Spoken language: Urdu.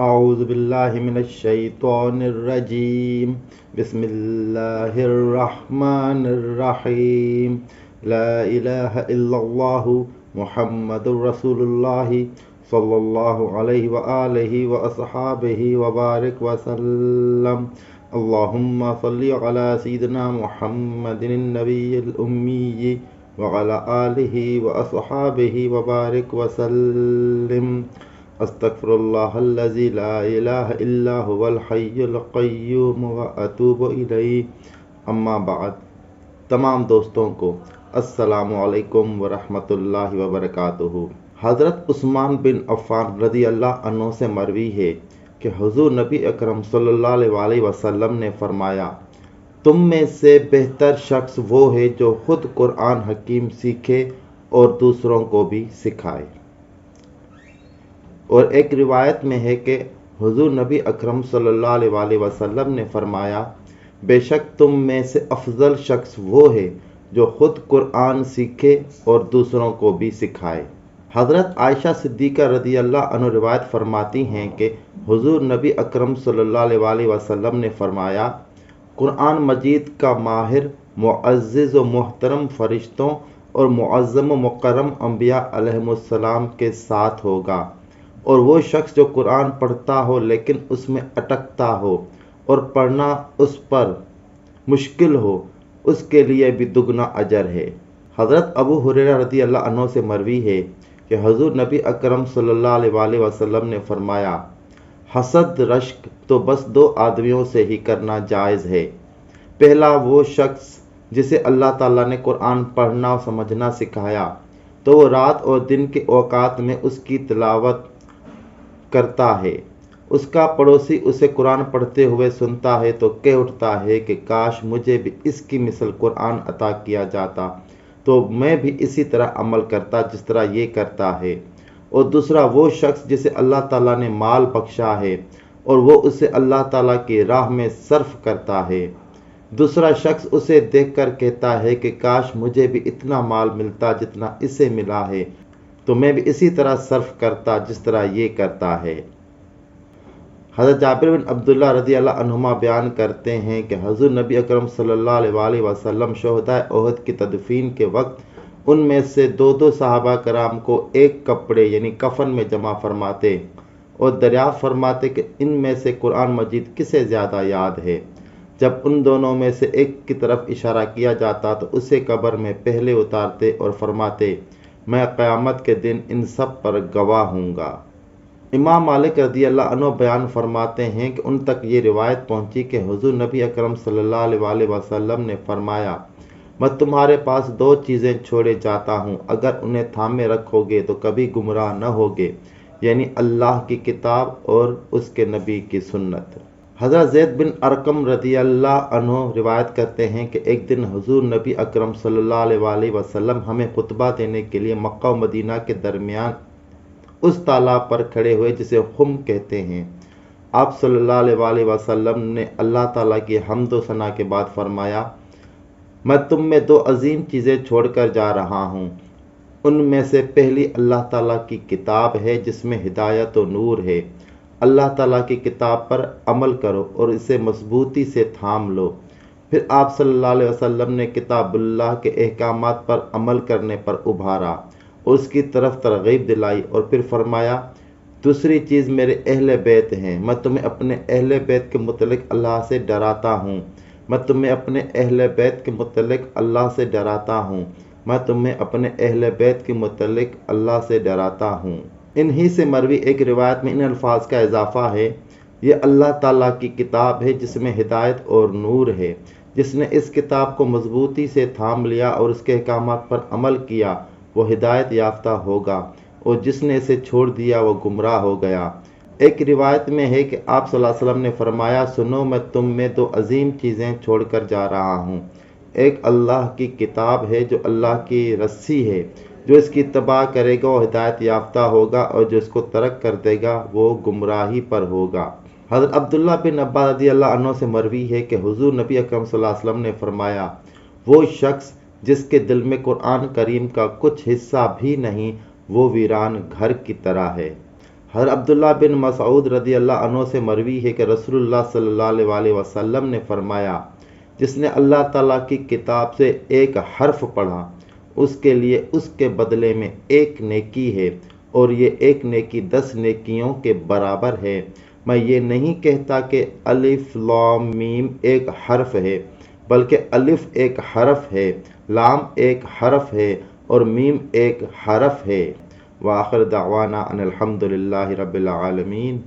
اعوذ باللہ من الشیطان الرجیم بسم اللہ الرحمن الرحیم لا الہ الا اللہ محمد رسول اللہ صلی اللہ علیہ وآلہ واصحابہ وبارک وسلم اللہم صلی علی سیدنا محمد النبی الامی وعلی آلہ واصحابہ وبارک وسلم استغفر اللہ الذی لا الہ الا هو الحی القیوم واتوب الیہ اما بعد۔ تمام دوستوں کو السلام علیکم ورحمۃ اللہ وبرکاتہ۔ حضرت عثمان بن عفان رضی اللہ عنہ سے مروی ہے کہ حضور نبی اکرم صلی اللہ علیہ وسلم نے فرمایا، تم میں سے بہتر شخص وہ ہے جو خود قرآن حکیم سیکھے اور دوسروں کو بھی سکھائے۔ اور ایک روایت میں ہے کہ حضور نبی اکرم صلی اللہ علیہ وسلم نے فرمایا، بے شک تم میں سے افضل شخص وہ ہے جو خود قرآن سیکھے اور دوسروں کو بھی سکھائے۔ حضرت عائشہ صدیقہ رضی اللہ عنہ روایت فرماتی ہیں کہ حضور نبی اکرم صلی اللہ علیہ وسلم نے فرمایا، قرآن مجید کا ماہر معزز و محترم فرشتوں اور معظم و مکرم انبیاء علیہم السلام کے ساتھ ہوگا، اور وہ شخص جو قرآن پڑھتا ہو لیکن اس میں اٹکتا ہو اور پڑھنا اس پر مشکل ہو، اس کے لیے بھی دگنا اجر ہے۔ حضرت ابو ہریرہ رضی اللہ عنہ سے مروی ہے کہ حضور نبی اکرم صلی اللہ علیہ وسلم نے فرمایا، حسد رشک تو بس دو آدمیوں سے ہی کرنا جائز ہے۔ پہلا وہ شخص جسے اللہ تعالیٰ نے قرآن پڑھنا و سمجھنا سکھایا تو وہ رات اور دن کے اوقات میں اس کی تلاوت کرتا ہے، اس کا پڑوسی اسے قرآن پڑھتے ہوئے سنتا ہے تو کہہ اٹھتا ہے کہ کاش مجھے بھی اس کی مثل قرآن عطا کیا جاتا تو میں بھی اسی طرح عمل کرتا جس طرح یہ کرتا ہے۔ اور دوسرا وہ شخص جسے اللہ تعالیٰ نے مال بخشا ہے اور وہ اسے اللہ تعالیٰ کی راہ میں صرف کرتا ہے۔ دوسرا شخص اسے دیکھ کر کہتا ہے کہ کاش مجھے بھی اتنا مال ملتا جتنا اسے ملا ہے تو میں بھی اسی طرح صرف کرتا جس طرح یہ کرتا ہے۔ حضرت جابر بن عبداللہ رضی اللہ عنہما بیان کرتے ہیں کہ حضور نبی اکرم صلی اللہ علیہ وسلم شہداء احد کی تدفین کے وقت ان میں سے دو صحابہ کرام کو ایک کپڑے یعنی کفن میں جمع فرماتے اور دریافت فرماتے کہ ان میں سے قرآن مجید کسے زیادہ یاد ہے۔ جب ان دونوں میں سے ایک کی طرف اشارہ کیا جاتا تو اسے قبر میں پہلے اتارتے اور فرماتے، میں قیامت کے دن ان سب پر گواہ ہوں گا۔ امام مالک رضی اللہ عنہ بیان فرماتے ہیں کہ ان تک یہ روایت پہنچی کہ حضور نبی اکرم صلی اللہ علیہ وسلم نے فرمایا، میں تمہارے پاس دو چیزیں چھوڑے جاتا ہوں، اگر انہیں تھامے رکھو گے تو کبھی گمراہ نہ ہوگے، یعنی اللہ کی کتاب اور اس کے نبی کی سنت۔ حضرت زید بن ارقم رضی اللہ عنہ روایت کرتے ہیں کہ ایک دن حضور نبی اکرم صلی اللہ علیہ وسلم ہمیں خطبہ دینے کے لیے مکہ و مدینہ کے درمیان اس تالاب پر کھڑے ہوئے جسے خم کہتے ہیں۔ آپ صلی اللہ علیہ وسلم نے اللہ تعالیٰ کی حمد و ثنا کے بعد فرمایا، میں تم میں دو عظیم چیزیں چھوڑ کر جا رہا ہوں، ان میں سے پہلی اللہ تعالیٰ کی کتاب ہے جس میں ہدایت و نور ہے، اللہ تعالیٰ کی کتاب پر عمل کرو اور اسے مضبوطی سے تھام لو۔ پھر آپ صلی اللہ علیہ وسلم نے کتاب اللہ کے احکامات پر عمل کرنے پر ابھارا اور اس کی طرف ترغیب دلائی، اور پھر فرمایا، دوسری چیز میرے اہل بیت ہیں، میں تمہیں اپنے اہل بیت کے متعلق اللہ سے ڈراتا ہوں، میں تمہیں اپنے اہل بیت کے متعلق اللہ سے ڈراتا ہوں، میں تمہیں اپنے اہل بیت کے متعلق اللہ سے ڈراتا ہوں۔ انہی سے مروی ایک روایت میں ان الفاظ کا اضافہ ہے، یہ اللہ تعالیٰ کی کتاب ہے جس میں ہدایت اور نور ہے، جس نے اس کتاب کو مضبوطی سے تھام لیا اور اس کے احکامات پر عمل کیا وہ ہدایت یافتہ ہوگا، اور جس نے اسے چھوڑ دیا وہ گمراہ ہو گیا۔ ایک روایت میں ہے کہ آپ صلی اللہ علیہ وسلم نے فرمایا، سنو میں تم میں دو عظیم چیزیں چھوڑ کر جا رہا ہوں، ایک اللہ کی کتاب ہے جو اللہ کی رسی ہے، جو اس کی اتباع کرے گا وہ ہدایت یافتہ ہوگا، اور جو اس کو ترک کر دے گا وہ گمراہی پر ہوگا۔ حضرت عبداللہ بن عباس رضی اللہ عنہ سے مروی ہے کہ حضور نبی اکرم صلی اللہ علیہ وسلم نے فرمایا، وہ شخص جس کے دل میں قرآن کریم کا کچھ حصہ بھی نہیں وہ ویران گھر کی طرح ہے۔ ہر عبداللہ بن مسعود رضی اللہ عنہ سے مروی ہے کہ رسول اللہ صلی اللہ علیہ وسلم نے فرمایا، جس نے اللہ تعالیٰ کی کتاب سے ایک حرف پڑھا اس کے لیے اس کے بدلے میں ایک نیکی ہے، اور یہ ایک نیکی 10 نیکیوں کے برابر ہے۔ میں یہ نہیں کہتا کہ الف لام میم ایک حرف ہے، بلکہ الف ایک حرف ہے، لام ایک حرف ہے اور میم ایک حرف ہے۔ وآخر دعوانا ان الحمد للہ رب العالمین۔